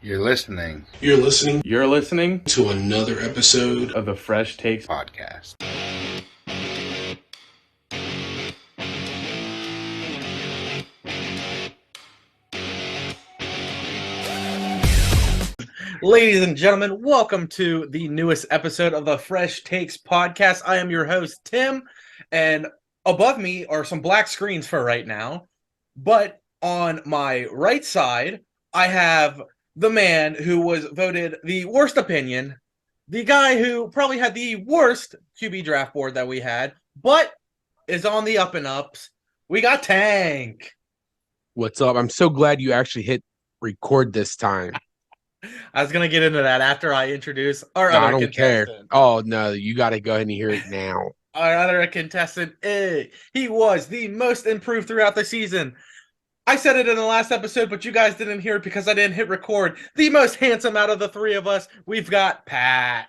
You're listening You're listening to another episode of the Fresh Takes podcast. Ladies and gentlemen, welcome to the newest episode of the Fresh Takes podcast. I am your host, Tim, and above me are some black screens for right now. But on my right side, I have the man who was voted the worst opinion, the guy who probably had the worst QB draft board that we had, but is on the up and ups. We got Tank. What's up? I'm so glad you actually hit record this time. I was going to get into that after I introduce our No, other I don't care. contestant. Oh, no, you got to go ahead and hear it now. Our other contestant, he was the most improved throughout the season. I said it in the last episode, but you guys didn't hear it because I didn't hit record. The most handsome out of the three of us, we've got Pat.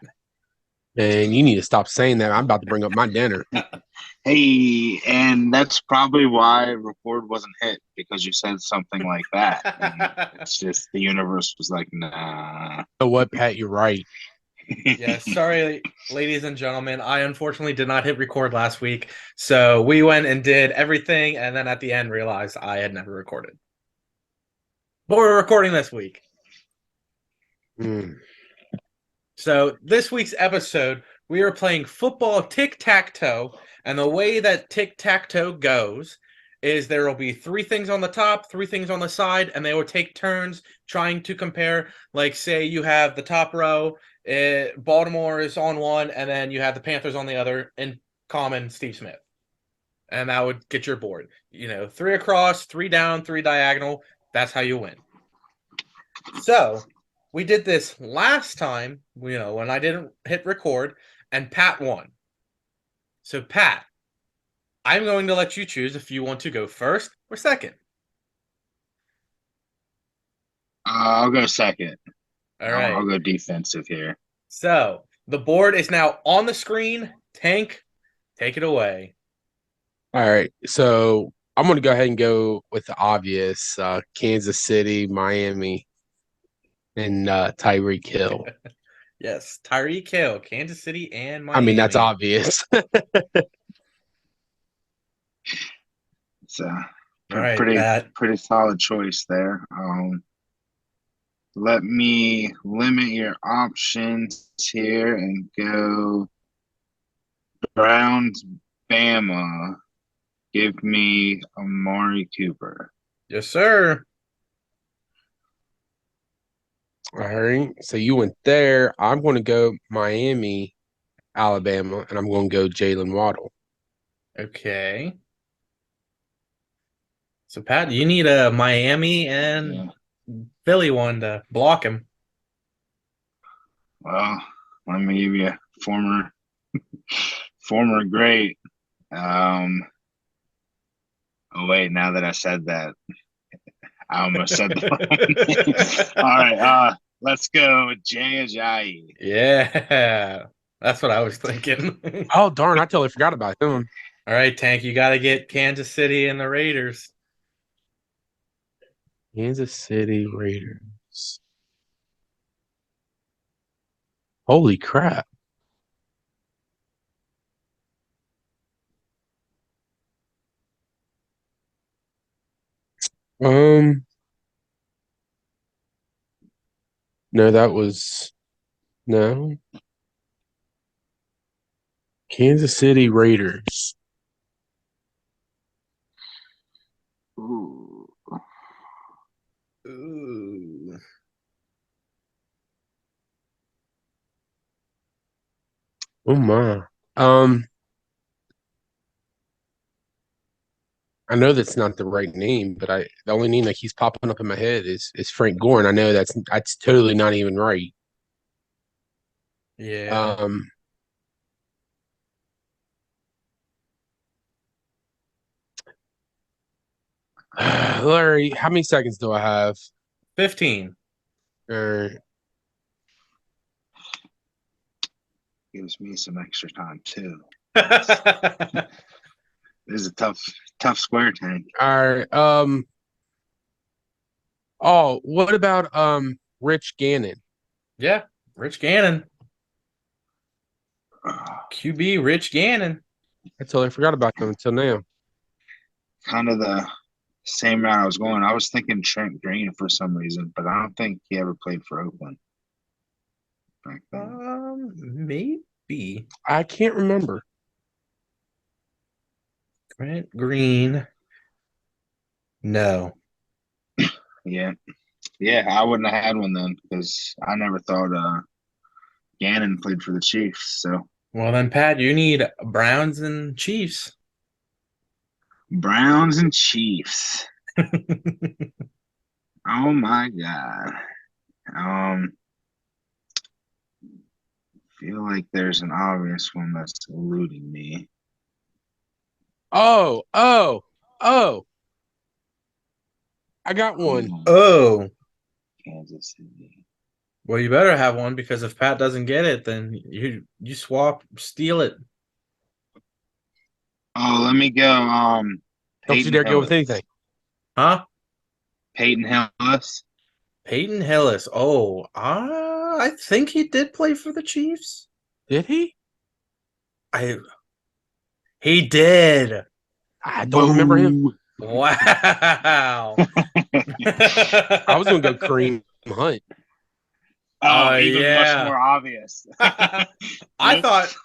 And you need to stop saying that. I'm about to bring up my dinner. Hey, and that's probably why record wasn't hit, because you said something like that. And it's just the universe was like, nah. You know what, Pat? You're right. Yeah, sorry, ladies and gentlemen. I unfortunately did not hit record last week. So we went and did everything, and then at the end realized I had never recorded. But we're recording this week. So this week's episode, we are playing football tic-tac-toe. And the way that tic-tac-toe goes is there will be three things on the top, three things on the side, and they will take turns trying to compare. Like, say you have the top row, Baltimore is on one, and then you have the Panthers on the other, in common Steve Smith. And that would get your board. You know, three across, three down, three diagonal. That's how you win. So we did this last time, you know, when I didn't hit record, and Pat won. So, Pat, I'm going to let you choose if you want to go first or second. I'll go second. All right. I'll go defensive here. So, the board is now on the screen. Tank, take it away. All right. So I'm going to go ahead and go with the obvious Kansas City, Miami, and Tyreek Hill. Yes, Tyreek Hill, Kansas City, and Miami. I mean, that's obvious. So, All right, pretty solid choice there. Let me limit your options here and go Browns, Bama. Give me Amari Cooper. Yes, sir. All right. So you went there. I'm going to go Miami, Alabama, and I'm going to go Jalen Waddle. Okay. So, Pat, you need a Miami and Philly one to block him. Well, let me give you a former great. Oh wait, now that I said that, I almost said the wrong name. All right, let's go Jay Ajayi. Yeah, that's what I was thinking. Oh, darn, I totally forgot about him. All right, Tank, you got to get Kansas City and the Raiders. Kansas City Raiders. Holy crap. No, that was no. Kansas City Raiders. Ooh. Oh my. I know that's not the right name, but the only name that keeps popping up in my head is Frank Gore, and I know that's totally not even right. Yeah. Larry, how many seconds do I have? 15. Gives me some extra time too. This is a tough square, Tank. All right. Oh, what about Rich Gannon. Yeah, Rich Gannon. QB Rich Gannon. I totally forgot about them until now. Kind of the same route I was going. I was thinking Trent Green for some reason, but I don't think he ever played for Oakland back then. Maybe I can't remember. Trent Green. No. Yeah. Yeah, I wouldn't have had one then because I never thought Gannon played for the Chiefs. So Well then, Pat, you need Browns and Chiefs. Browns and Chiefs. Oh my God. Feel like there's an obvious one that's eluding me. Oh. I got one. Oh. Kansas City. Well, you better have one because if Pat doesn't get it, then you steal it. Oh, let me go. Don't you Peyton dare go with Hillis. anything. Huh? Peyton Hillis. Peyton Hillis. Oh, I think he did play for the Chiefs. Did he? He did. I don't remember him. Wow. I I was going to go Kareem Hunt. Oh, even much yeah. more obvious. I thought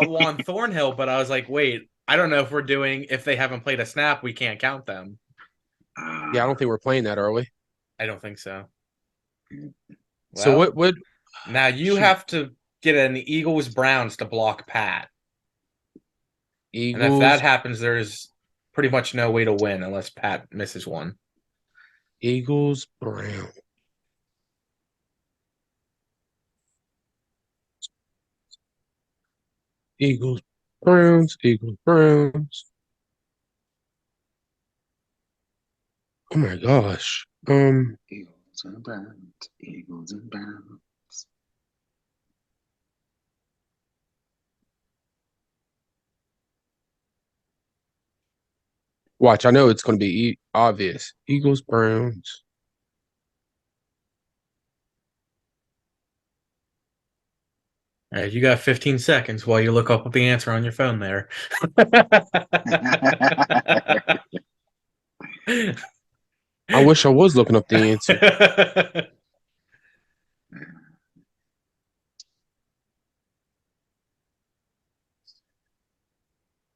Juan Thornhill, but I was like, wait, I don't know if they haven't played a snap, we can't count them. Yeah, I don't think we're playing that, are we? I don't think so. So Well, what now you have to get an Eagles Browns to block Pat. And if that Eagles happens, there's pretty much no way to win unless Pat misses one. Brown. Eagles Browns. Oh my gosh. Eagles and Browns. Eagles and Browns. Watch, I know it's going to be obvious. Eagles Browns. All right, you got 15 seconds while you look up the answer on your phone there. I wish I was looking up the answer.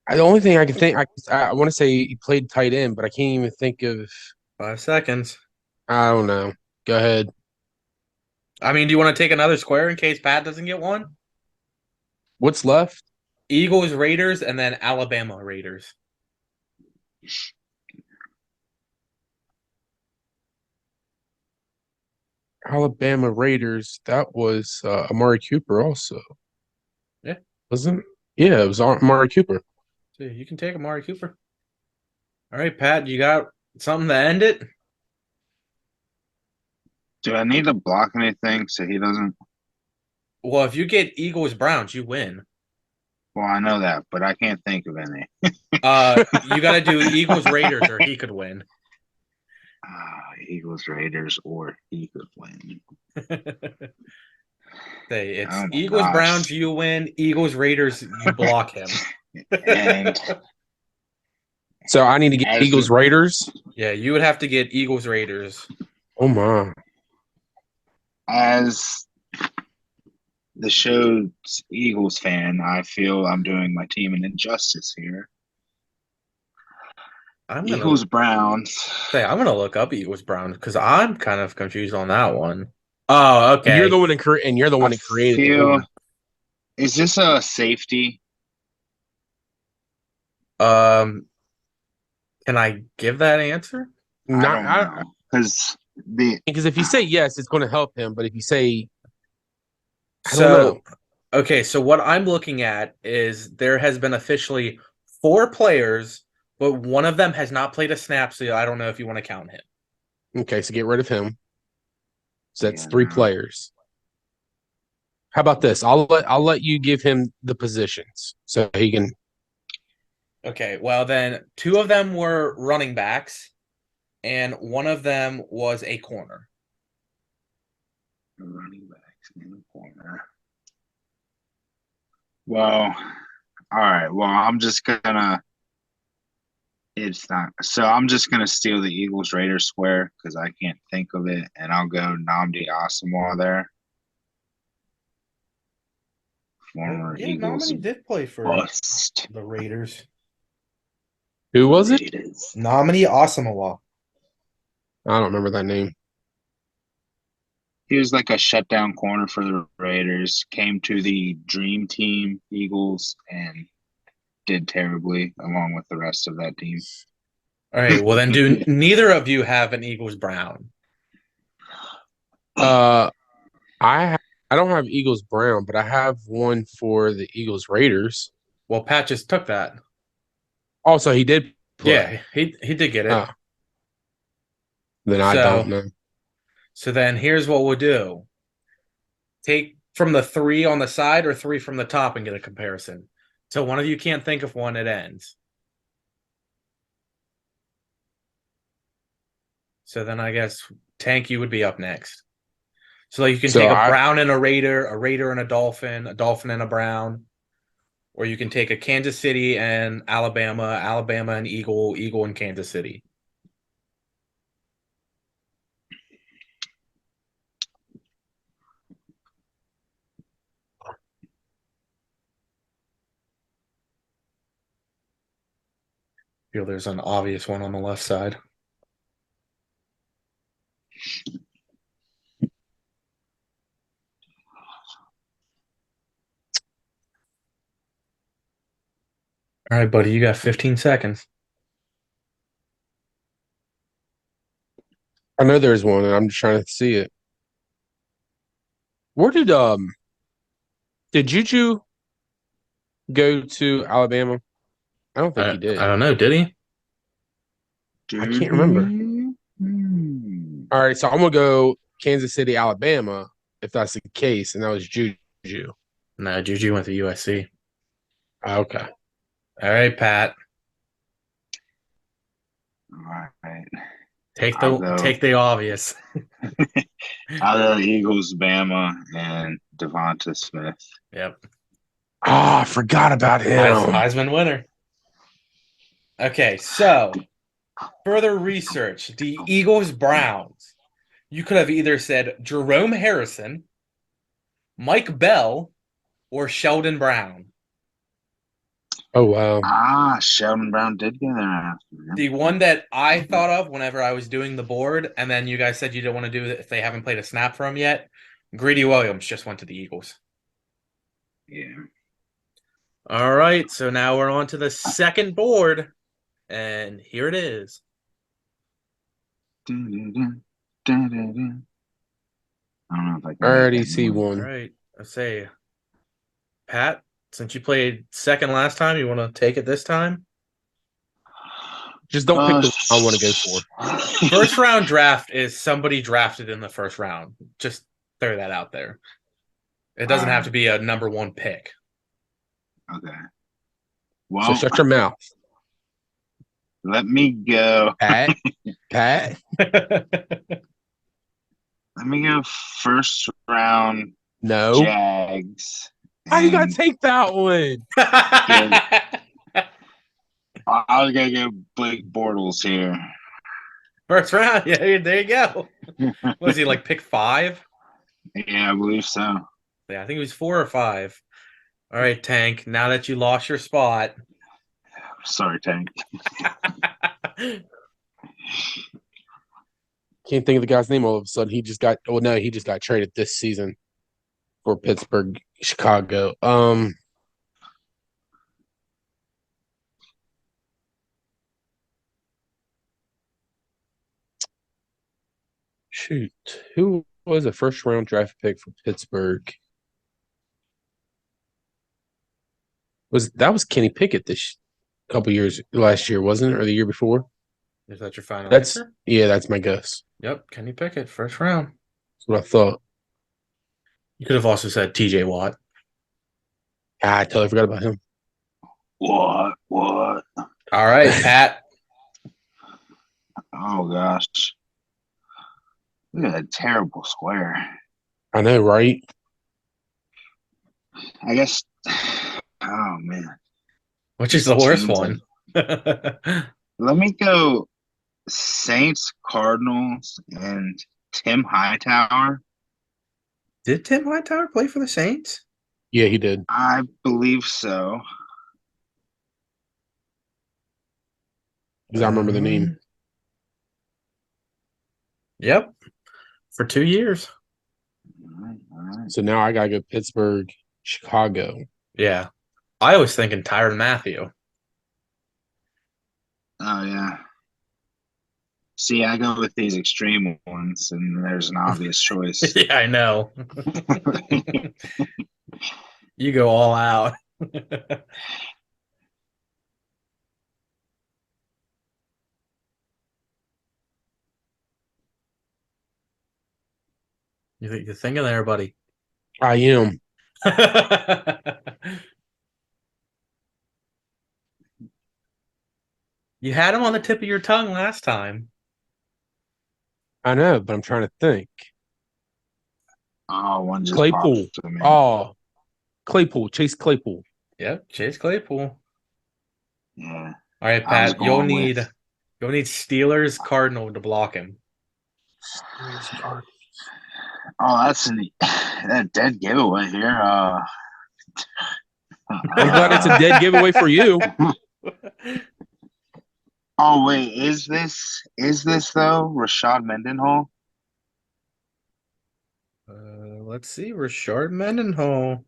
The only thing I can think, I want to say he played tight end, but I can't even think of. 5 seconds. I don't know. Go ahead. I mean, do you want to take another square in case Pat doesn't get one? What's left? Eagles, Raiders, and then Alabama Raiders. Alabama Raiders. That was Amari Cooper also. Yeah. Wasn't it? Yeah, it was Amari Cooper. So you can take Amari Cooper. All right, Pat, you got something to end it? Do I need to block anything so he doesn't? Well, if you get Eagles, Browns, you win. Well, I know that, but I can't think of any. You got to do Eagles, Raiders, or he could win. Eagles, Raiders, or he could win. Say it's Oh my Eagles, gosh. Browns, you win. Eagles, Raiders, you block him. And So I need to get Eagles Raiders. Yeah, you would have to get Eagles, Raiders. Oh my. as the show's Eagles fan, I feel I'm doing my team an injustice here. Eagles, Browns. I'm gonna look up Eagles, Browns because I'm kind of confused on that one. Oh, okay. And you're the one that created the board. Is this a safety? Can I give that answer? Because if you say yes, it's going to help him. But if you say, I don't know. Okay, so what I'm looking at is there has been officially 4 players, but one of them has not played a snap, so I don't know if you want to count him. Okay, so get rid of him. So that's 3 players. How about this? I'll let you give him the positions so he can. Okay, well then 2 of them were running backs, and one of them was a corner. running backs in the corner. Well, all right. Well, I'm just gonna. It's not. So I'm just gonna steal the Eagles Raiders square because I can't think of it, and I'll go Namdi Asamoah there. Former Yeah, Eagles Nominee did play for bust. the Raiders. Who was it? Raiders. Nominee Asamoah. I don't remember that name. He was like a shutdown corner for the Raiders. Came to the Dream Team Eagles and did terribly along with the rest of that team. All right. Well, then, do neither of you have an Eagles Brown? I I don't have Eagles Brown, but I have one for the Eagles Raiders. Well, Pat just took that. Also, he did play. Yeah, he did get it. Oh. Then I don't know. So then here's what we'll do. Take from the 3 on the side or 3 from the top and get a comparison. So one of you can't think of one, it ends. So then I guess Tank, you would be up next. So you can take a Brown and a Raider and a Dolphin and a Brown. Or you can take a Kansas City and Alabama and Eagle and Kansas City. I feel there's an obvious one on the left side. All right, buddy, you got 15 seconds. I know there's one, and I'm just trying to see it. Where did Juju go to Alabama? I don't think he did. I don't know. Did he? I can't remember. All right, so I'm gonna go Kansas City, Alabama, if that's the case, and that was Juju. No, Juju went to USC. Okay. All right, Pat. All right. Take the obvious. I'll go Eagles, Bama, and Devonta Smith. Yep. Oh, I forgot about him. Heisman winner. Okay, so further research. The Eagles Browns. You could have either said Jerome Harrison, Mike Bell, or Sheldon Brown. Oh, wow. Sheldon Brown did get there after. The one that I thought of whenever I was doing the board, and then you guys said you don't want to do it if they haven't played a snap for him yet. Greedy Williams just went to the Eagles. Yeah. All right, so now we're on to the second board, and here it is. I don't know if I can I already see one. All right, let's say, Pat, since you played second last time, you want to take it this time? Just don't pick the one I want to go for. First round draft is somebody drafted in the first round. Just throw that out there. It doesn't have to be a number 1 pick. Okay. Well, so shut your mouth. Let me go. Pat. Let me go first round. No. Jags. How you gotta take that one? I was gonna go Blake Bortles here. First round, yeah, there you go. Was he like pick 5? Yeah, I believe so. Yeah, I think it was 4 or 5. All right, Tank. Now that you lost your spot. Sorry, Tank. Can't think of the guy's name all of a sudden. He just got traded this season for Pittsburgh, Chicago. Shoot. Who was a first round draft pick for Pittsburgh? That was Kenny Pickett this couple years last year, wasn't it? Or the year before? Is that your final answer? Yeah, that's my guess. Yep, Kenny Pickett, first round. That's what I thought. You could have also said TJ Watt. I totally forgot about him. What? All right, Pat. Oh, gosh. Look at that terrible square. I know, right? I guess. Oh man, Which is these the worst teams. one? Let me go Saints, Cardinals, and Tim Hightower. Did Tim Hightower play for the Saints? Yeah, he did. I believe so. Because I remember the name. Yep, for 2 years. All right. So now I gotta go Pittsburgh, Chicago. Yeah, I was thinking Tyrann Mathieu. Oh yeah. See, I go with these extreme ones, and there's an obvious choice. Yeah, I know. You go all out. You're thinking there, buddy. I am. You had him on the tip of your tongue last time. I know, but I'm trying to think. Oh, one just popped Claypool. to me. Oh, Claypool. Chase Claypool. Yep, Chase Claypool. Yeah. All right, I was Pat, you'll going need with Steelers Cardinal to block him. that's that dead giveaway here. I'm glad it's a dead giveaway for you. Oh wait, is this though Rashad Mendenhall? Let's see, Rashard Mendenhall.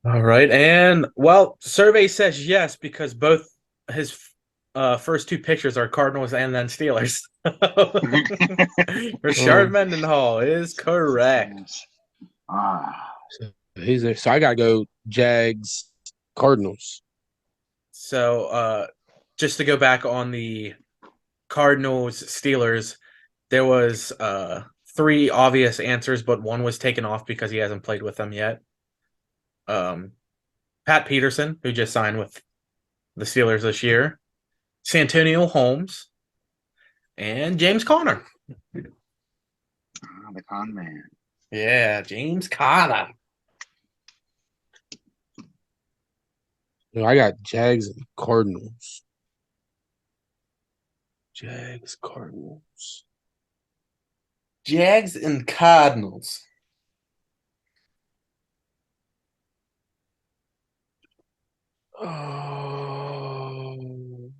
All right, and well, survey says yes because both his first two pictures are Cardinals and then Steelers. Rashard Mendenhall is correct. Yes. Ah, He's there. So I gotta go Jags, Cardinals. So just to go back on the Cardinals Steelers, there was 3 obvious answers, but one was taken off because he hasn't played with them yet. Pat Peterson, who just signed with the Steelers this year, Santonio Holmes, and James Conner. the con man. Yeah, James Conner. I got Jags and Cardinals. Jags, Cardinals. Jags and Cardinals. Oh,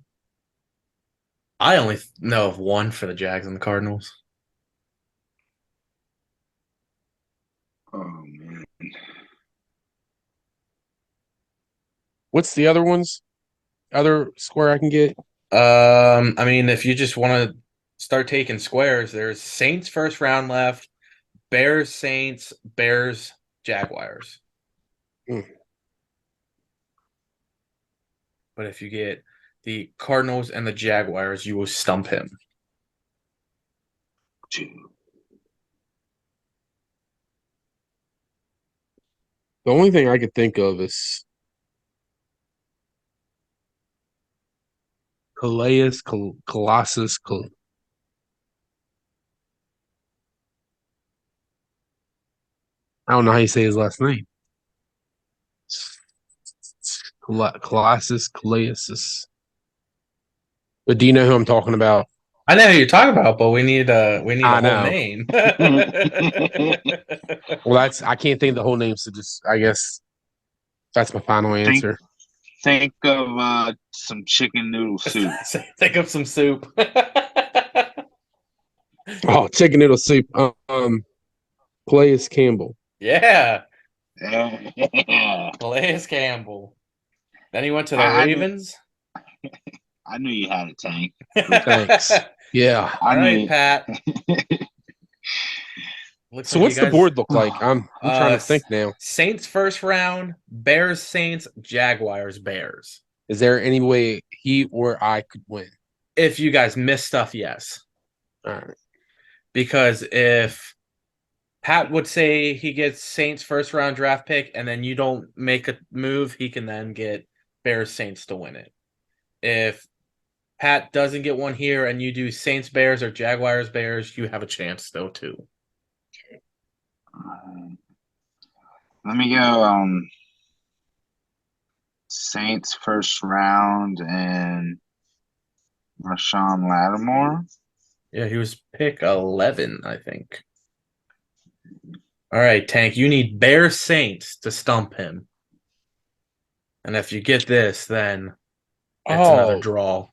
I only know of one for the Jags and the Cardinals. Oh man. what's the other ones? Other square I can get? I mean, if you just want to start taking squares, there's Saints first round left, Bears, Saints, Bears, Jaguars. Hmm. But if you get the Cardinals and the Jaguars, you will stump him. The only thing I could think of is Colossus. I don't know how you say his last name. Colossus. But do you know who I'm talking about? I know who you're talking about, but we need a I whole know. name. Well, I can't think of the whole name, so just I guess that's my final answer. Think of some chicken noodle soup. Think of some soup. Oh, chicken noodle soup. Calais Campbell. Yeah, Yeah. Calais Campbell. Then he went to the I knew- Ravens. I knew you had a tank. Thanks. Yeah. All right, Pat. So what's the board look like? I'm trying to think now. Saints first round, Bears, Saints, Jaguars, Bears. Is there any way he or I could win? If you guys miss stuff, yes. All right. Because if Pat would say he gets Saints first round draft pick and then you don't make a move, he can then get Bears Saints to win it. If Pat doesn't get one here, and you do Saints Bears or Jaguars Bears, you have a chance still too. Let me go Saints first round and Rashawn Lattimore. Yeah, he was pick 11, I think. All right, Tank, you need Bears Saints to stump him. And if you get this, then it's another Oh, draw.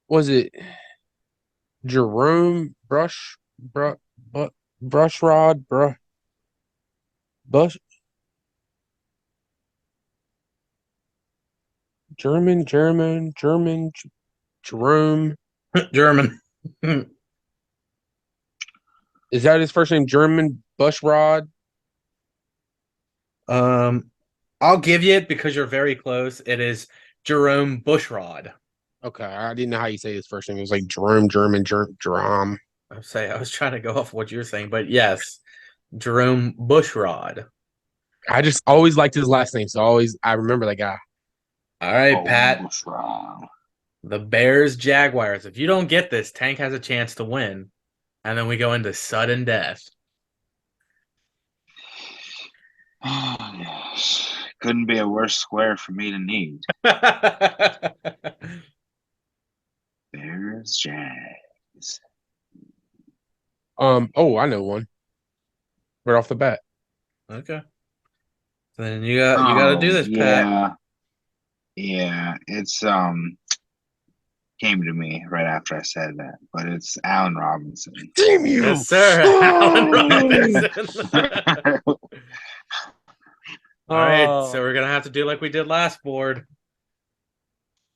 was it Jerome Brushrodd Bush German Jerome? German. Is that his first name? German Bushrod? I'll give you it because you're very close. It is Jerome Bushrod. Okay, I didn't know how you say his first name. It was like Jerome. I was trying to go off what you're saying, but yes, Jerome Bushrod. I just always liked his last name, so I remember that guy. All right, Oh, Pat. what's wrong? The Bears Jaguars. If you don't get this, Tank has a chance to win. And then we go into sudden death. Oh, yes. Couldn't be a worse square for me to need. Bears, Jags. Oh, I know one. Right off the bat. Okay. Then you got to do this, Pat. Yeah, it's came to me right after I said that, but it's Allen Robinson. Damn you! Yes, sir. Allen Robinson. All right, so we're gonna have to do like we did last board.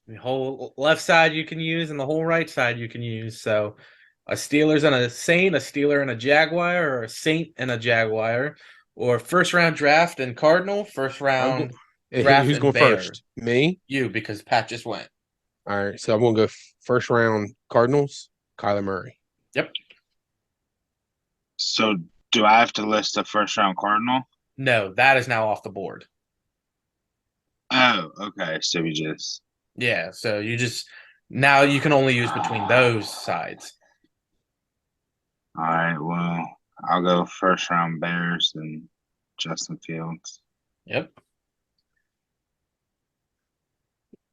The whole left side you can use, and the whole right side you can use. So, a Steelers and a Saint, a Steeler and a Jaguar, or a Saint and a Jaguar, or first round draft and Cardinal, first round draft Who's and going Bear. first? Me? You, because Pat just went. All right, so I'm going to go first round Cardinals, Kyler Murray. Yep. So, do I have to list a first round Cardinal? No, that is now off the board. Oh, okay. So we just. Yeah, so now you can only use between those sides. All right. Well, I'll go first round Bears and Justin Fields. Yep.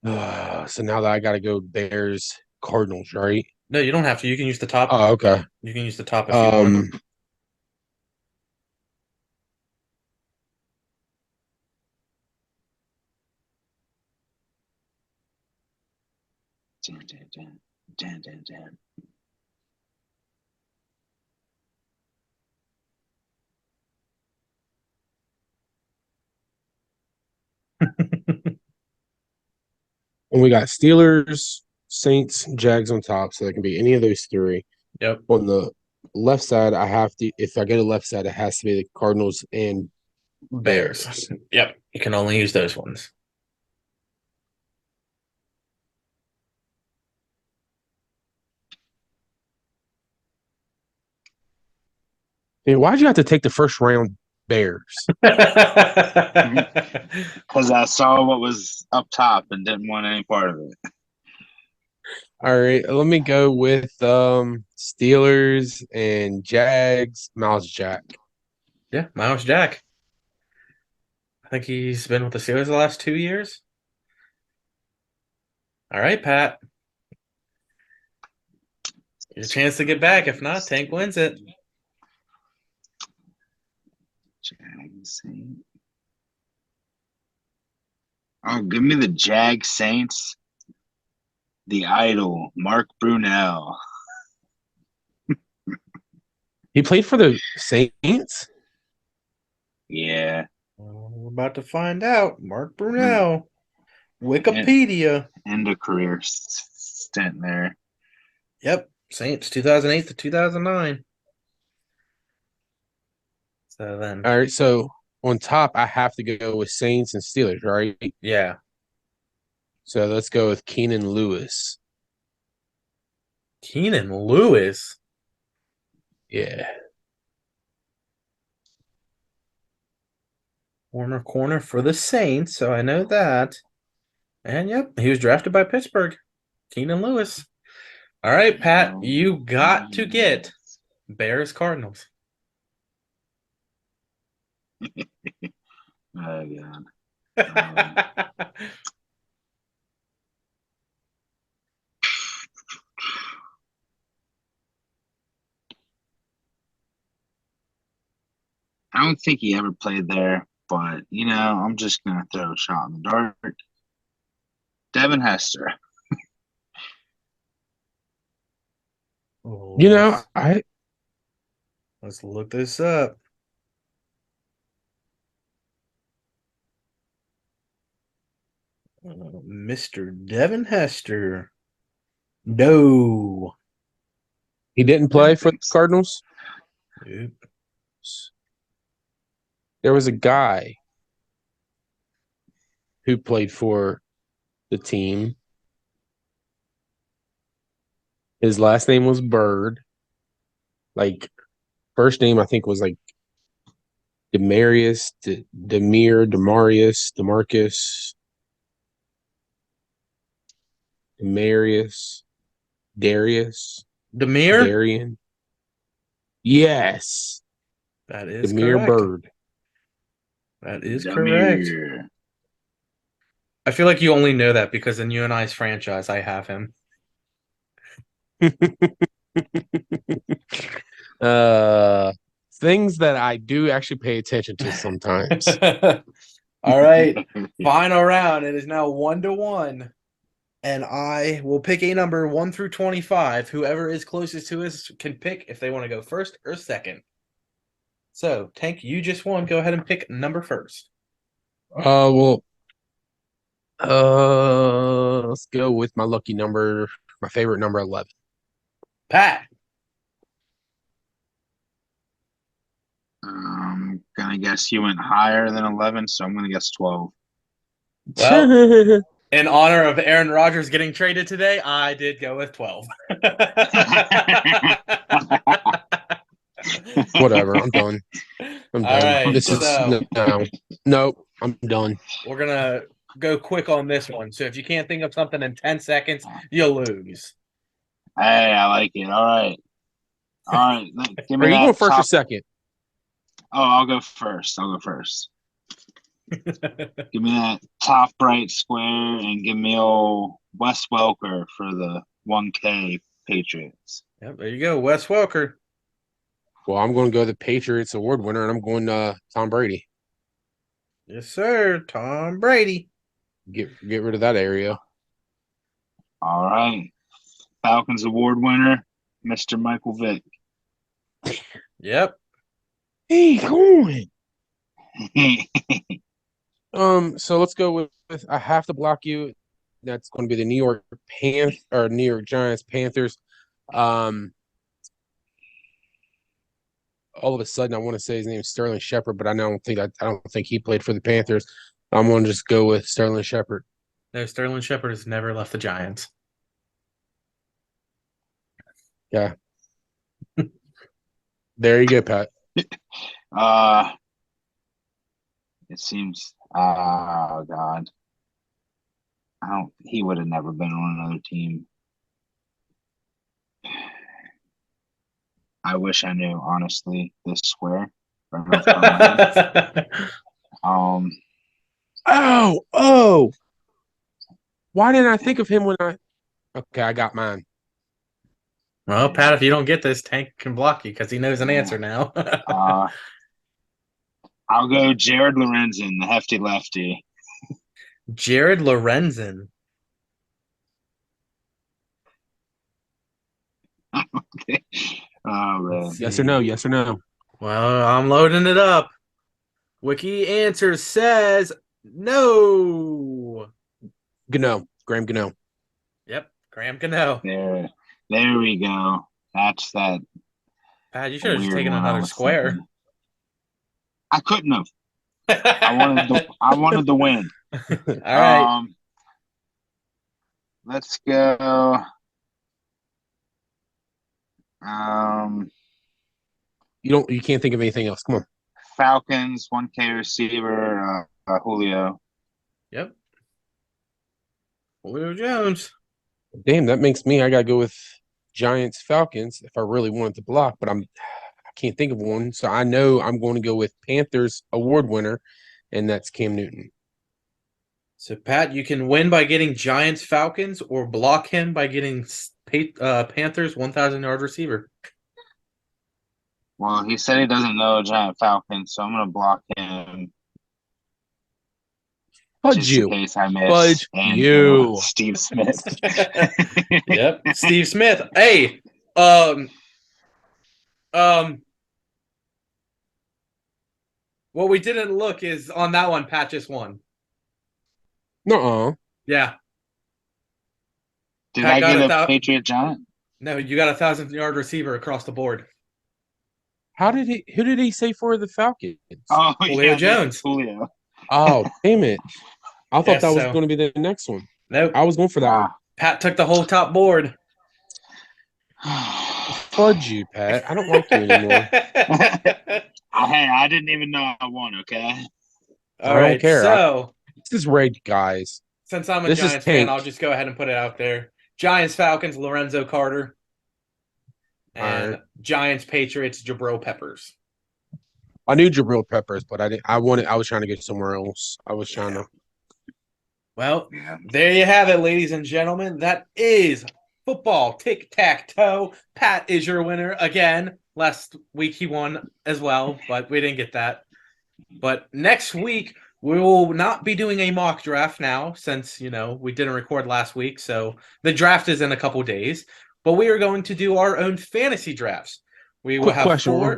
So now that I got to go Bears, Cardinals, right? No, you don't have to. You can use the top. Oh, okay. You can use the top if you want. Dun. And we got Steelers, Saints, Jags on top, so it can be any of those three. Yep. On the left side, if I go to the left side, it has to be the Cardinals and Bears. Yep. You can only use those ones. And why'd you have to take the first round Bears? Because I saw what was up top and didn't want any part of it. All right, let me go with Steelers and Jags, Miles Jack. Yeah, Miles Jack. I think he's been with the Steelers the last 2 years. All right, Pat. Your chance to get back. If not, Tank wins it. Jags Saints. Oh, give me the Jag Saints. The idol, Mark Brunell. He played for the Saints? Yeah. We're about to find out. Mark Brunell. Wikipedia. End of career stint there. Yep. Saints 2008 to 2009. So then. All right, so on top, I have to go with Saints and Steelers, right? Yeah. So let's go with Keenan Lewis. Keenan Lewis. Yeah. Corner for the Saints, so I know that. And yep, he was drafted by Pittsburgh. Keenan Lewis. All right, Pat, you got to get Bears Cardinals. Oh God. I don't think he ever played there, but I'm just gonna throw a shot in the dark. Devin Hester. Oh, let's look this up. Mr. Devin Hester. No. he didn't play for the Cardinals. Nope. There was a guy who played for the team. His last name was Bird. Like, first name I think was like Demarius, Demarius, Demarcus, Demarius, Darius, Demir? Darian. Yes, That is Demir correct. Bird. That is correct. I feel like you only know that because in you and I's franchise, I have him. Things that I do actually pay attention to sometimes. All right. Final round. It is now 1-1. And I will pick a number 1 through 25. Whoever is closest to us can pick if they want to go first or second. So, Tank, you just won. Go ahead and pick number first. Let's go with my lucky number, my favorite number, 11. Pat. I'm gonna guess you went higher than 11, so I'm gonna guess 12. Well, in honor of Aaron Rodgers getting traded today, I did go with 12. Whatever, I'm done. I'm All done. right, This is no, I'm done. We're gonna go quick on this one. So if you can't think of something in 10 seconds, you'll lose. Hey, I like it. All right. Give me Are you that going first or top. second? Oh, I'll go first. Give me that top right square and give me old Wes Welker for the 1K Patriots. Yep, there you go, Wes Welker. Well, I'm going to go the Patriots award winner, and I'm going Tom Brady. Yes, sir. Tom Brady. Get rid of that area. All right. Falcons award winner, Mr. Michael Vick. Yep. Hey, going. So let's go with I have to block you. That's going to be the New York Giants Panthers. All of a sudden, I want to say his name is Sterling Shepard, but I don't think he played for the Panthers. I'm going to just go with Sterling Shepard. No, Sterling Shepard has never left the Giants. Yeah. There you go, Pat. It seems. Oh God. He would have never been on another team. I wish I knew, honestly, this square. Oh. Why didn't I think of him when Okay, I got mine. Well, Pat, if you don't get this, Tank can block you because he knows an answer now. I'll go Jared Lorenzen, the hefty lefty. Jared Lorenzen. Okay. Oh, man. Yes or no? Yes or no? Well, I'm loading it up. Wiki answer says no. Graham Gano. Yep, Graham Gano. There we go. That's that. Pat, you should have just taken another square. Thinking. I couldn't have. I wanted to win. All right. Let's go. You can't think of anything else. Come on. Falcons 1K receiver Julio. Yep. Julio Jones. Damn, that makes me. I gotta go with Giants Falcons if I really wanted to block, but I can't think of one. So I know I'm going to go with Panthers award winner, and that's Cam Newton. So, Pat, you can win by getting Giants Falcons or block him by getting Panthers 1,000-yard receiver. Well, he said he doesn't know a giant falcon, so I'm gonna block him Fudge just in you. case I miss Fudge and go you. with Steve Smith. Yep, Steve Smith. Hey, what we didn't look is on that one. Pat just won. Nuh-uh. Yeah. Did Pat I got get a a thou- Patriot giant? No, you got 1,000-yard receiver across the board. Who did he say for the Falcons? Oh Julio yeah, Jones. Julio. Oh, damn it. I thought Yes, that was so- going to be the next one. Nope. I was going for that one. Pat took the whole top board. Fudge you, Pat. I don't like you anymore. Hey, I didn't even know I won. Okay. All I don't right, care. so This is rigged, guys. since I'm a This is Giants fan, Tank. I'll just go ahead and put it out there. Giants Falcons, Lorenzo Carter. And All right. Giants Patriots, Jabril Peppers. I knew Jabril Peppers, but I was trying to get somewhere else. I was trying to. Well, Yeah. there you have it, ladies and gentlemen. That is football tic-tac-toe. Pat is your winner again. Last week he won as well, but we didn't get that. But next week we will not be doing a mock draft now since, we didn't record last week. So the draft is in a couple days. But we are going to do our own fantasy drafts. We will Quick have question. 4.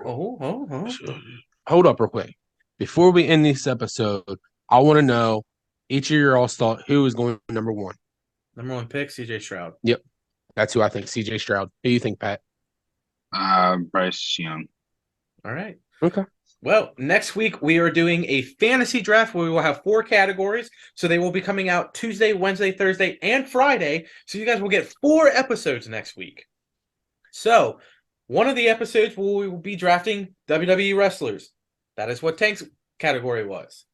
Hold up real quick. Before we end this episode, I want to know each of your all thought who is going number one. Number 1 pick, CJ Stroud. Yep. That's who I think. CJ Stroud. Who do you think, Pat? Bryce Young. All right. Okay. Well, next week we are doing a fantasy draft where we will have 4 categories. So they will be coming out Tuesday, Wednesday, Thursday, and Friday. So you guys will get 4 episodes next week. So one of the episodes we will be drafting WWE wrestlers. That is what Tank's category was.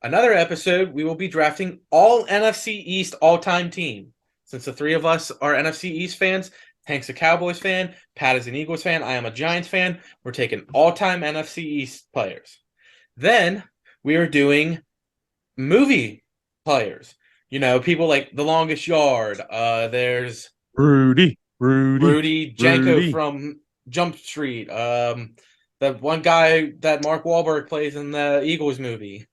Another episode, we will be drafting all NFC East all-time team. Since the 3 of us are NFC East fans, Tank's a Cowboys fan, Pat is an Eagles fan, I am a Giants fan. We're taking all-time NFC East players. Then we are doing movie players. People like The Longest Yard. There's Rudy Janko from Jump Street. The one guy that Mark Wahlberg plays in the Eagles movie.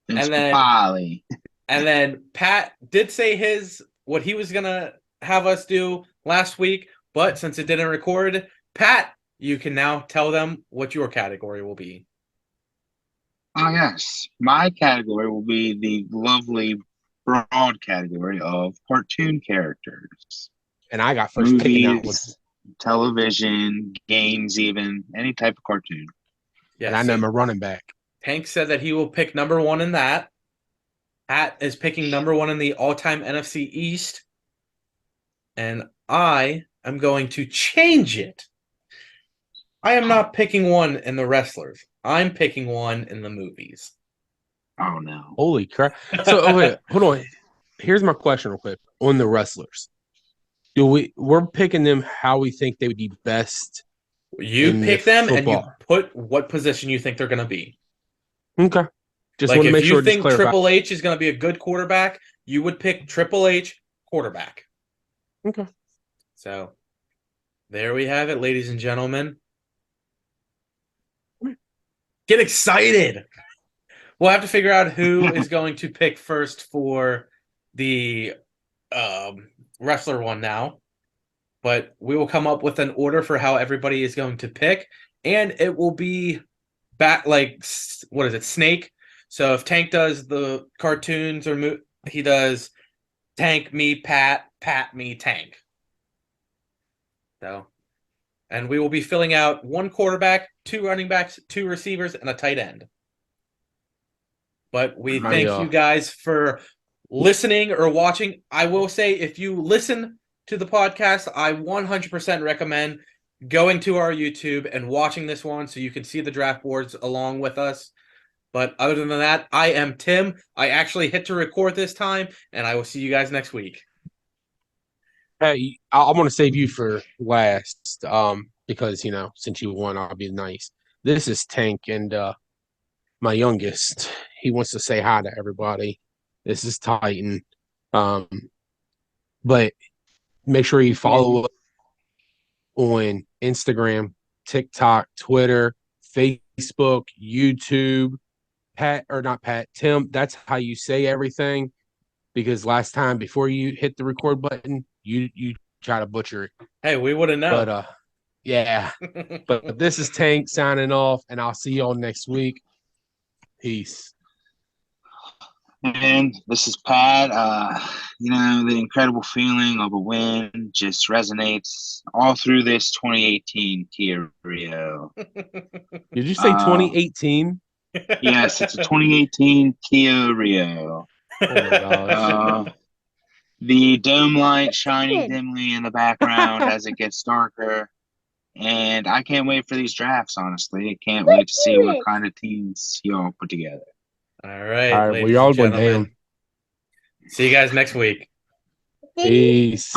Vince And Papale. then Pat did say what he was gonna have us do last week, but since it didn't record, Pat, you can now tell them what your category will be. Oh yes, my category will be the lovely broad category of cartoon characters. And I got first pick in that one. Movies, television, games, even any type of cartoon. Yeah, And I know my running back. Hank said that he will pick number 1 in that. Pat is picking number 1 in the all-time NFC East. And I am going to change it. I am not picking 1 in the wrestlers. I'm picking 1 in the movies. Oh no. Holy crap. So, okay, hold on. Here's my question real quick on the wrestlers. We're picking them how we think they would be best. You in pick the them and you football. put what position you think they're going to be. Okay. Just Like want to if make you sure to think clarify. Triple H is going to be a good quarterback, you would pick Triple H quarterback. Okay. So there we have it, ladies and gentlemen. Get excited. We'll have to figure out who is going to pick first for the wrestler one now. But we will come up with an order for how everybody is going to pick. And it will be what is it, Snake? So if Tank does the cartoons or he does Tank, me, Pat, me, Tank. So, and we will be filling out 1 quarterback, 2 running backs, 2 receivers, and a tight end. But we thank you guys for listening or watching. I will say, if you listen to the podcast, I 100% recommend going to our YouTube and watching this one so you can see the draft boards along with us. But other than that, I am Tim. I actually hit to record this time, and I will see you guys next week. Hey, I want to save you for last, because since you won, I'll be nice. This is Tank, and my youngest. He wants to say hi to everybody. This is Titan. Um, but make sure you follow us on Instagram, TikTok, Twitter, Facebook, YouTube. Pat or not Pat, Tim, that's how you say everything. Because last time before you hit the record button, you try to butcher it. Hey, we would have known. But yeah. But this is Tank signing off, and I'll see y'all next week. Peace. And this is Pat. The incredible feeling of a win just resonates all through this 2018 Kia Rio. Did you say 2018? Yes, it's a 2018 Kia Rio. Oh my gosh. The dome light shining dimly in the background as it gets darker. And I can't wait for these drafts, honestly. I can't wait to see what kind of teams y'all put together. All right, All right, well, ladies y'all and going gentlemen. down. See you guys next week. Peace.